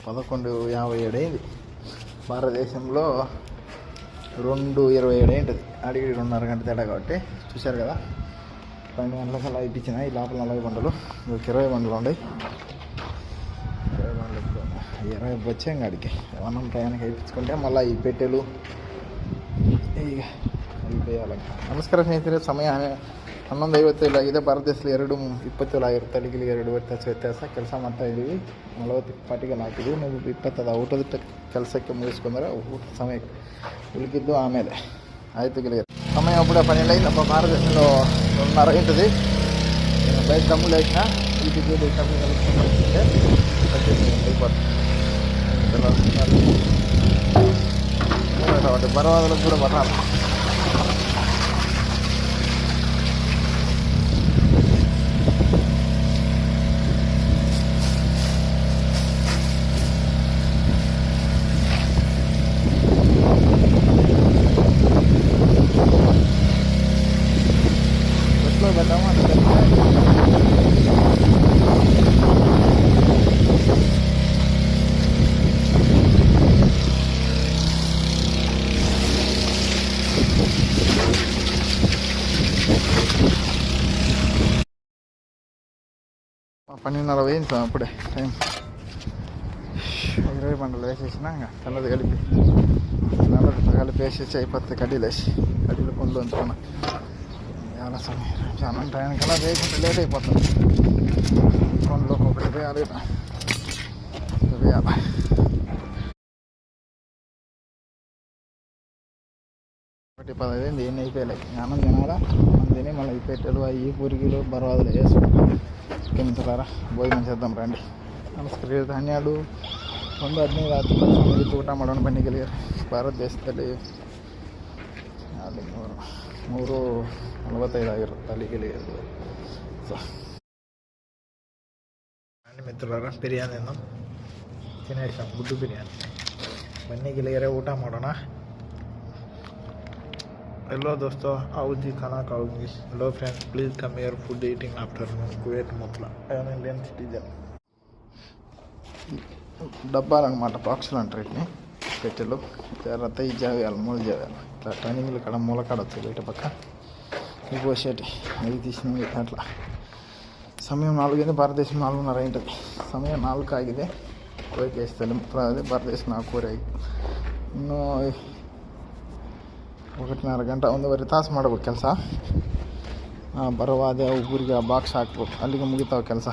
11:57 అయింది. భారతదేశంలో 2:27 అయింటుంది. అడిగి 2:30 గంట తేడా కాబట్టి చూశారు కదా. 12 గంటలకు అలా ఇప్పించిన. ఈ లోపల 40 బండ్లు, 20 బండ్లు ఉన్నాయి. 20 బండ్లు 20 వచ్చాం గాడికి. మనం ప్రయాణం ఇప్పించుకుంటే మళ్ళీ ఈ పెట్టెలు ಈಗ ಬೇಯಾಲ. ನಮಸ್ಕಾರ ಸ್ನೇಹಿತರೆ, ಸಮಯ 11:57 ಭಾರತದೇಶದಲ್ಲಿ 2:20 ಅಲ್ಲಿಗೆ 2 ವ್ಯತ್ಯಾಸ. ಕೆಲಸ ಮಾಡ್ತಾ ಇದ್ದೀವಿ. 40 ಪಾಟಿಗೆ ಹಾಕಿದ್ವಿ. ನೀವು 20 ಊಟದ ಕೆಲಸಕ್ಕೆ ಮುಗಿಸ್ಕೊಂಡ್ರೆ ಊಟ ಸಮಯಕ್ಕೆ ఉలికిద్దు ఆಮೇಲೆ ఆయితు గిలిగారు. సమయం అప్పుడే 12 అయింది. అప్పుడు భారతదేశంలో 2:30 ఉంటుంది. నేను బయట తమ్ముళ్ళు వేసిన వీటికి తమ్ముళ్ళు కలుసుకుంటే అయిపోతుంది. బరవాదులకు కూడా పట్టాలి. బస్సులో పెట్టాము అంటే పన్నెండున్నర వేయింది అప్పుడే టైం. 20 బండ్లు వేసేసిన తెల్లది కలిపి వేసేసి అయిపోతుంది. కడ్డీలు వేసి కడ్డీలు కొండలు ఉంచుకున్నా. చాలా సమయం చాలా టైంకల్లా వేయకుండా లేట్ అయిపోతుంది. కొండలు ఒక్కొక్కటి వేయాలి. 1:15 ఏం అయిపోయాలి. అన్నం తినాలా. అన్నం తిని మళ్ళీ ఈ పెట్టెలు అవి పురిగిలు బరవాదులు వేసుకుంటాం. కిందలారా భోజనం చేద్దాం రండి. ನಮಸ್ಕಾರ. ಧಾನ್ಯಾలు 1:15 ಊಟ ಮಾಡೋಣ ಬನ್ನಿ ಗೆಳೆಯರು. ಭಾರತದೇಶದಲ್ಲಿ ಅಲ್ಲಿ 3:45 ಆಗಿರುತ್ತೆ ಅಲ್ಲಿ ಗೆಳೆಯರು. మిత్రులారా, బిర్యానీ తిందాం. తినేసాం గుడ్డు బిర్యానీ. బన్నీ ಗೆಳೆಯರೇ ಊಟ ಮಾಡೋಣ. हेलो दोस्तों, आओ जी खाना खाओगी. Hello friends, please come here food eating afternoon Kuwait Mutla. I am Indian citizen. డబ్బాలు అనమాట, బాక్సులు అంటారు వీటిని. పెట్టెలు తర్వాత ఈ జావేయాలి, మూల జావేయాలి. ఇట్లా టర్నింగ్లు కాడ మూల కాడ వస్తాయి బయట పక్క. ఇవి పోసేటి అవి తీసినవి అట్లా. సమయం 4 అయింది. భారతదేశం 4:30 అయింటుంది. సమయం 4 ಆಗಿದೆ. ಕುವೈತ್ ದೇಶದಲ್ಲಿ ಭಾರತದೇಶ 4 ಆಗಿದೆ. ಇನ್ನೂ 1:30 ಗಂಟೆ, 1.5 ತಾಸು ಮಾಡ್ಬೇಕು ಕೆಲಸ. ಬರವಾದೆ ಊರಿಗೆ ಬಾಕ್ಸ್ ಹಾಕ್ಬೇಕು, ಅಲ್ಲಿಗೆ ಮುಗಿತಾವೆ ಕೆಲಸ.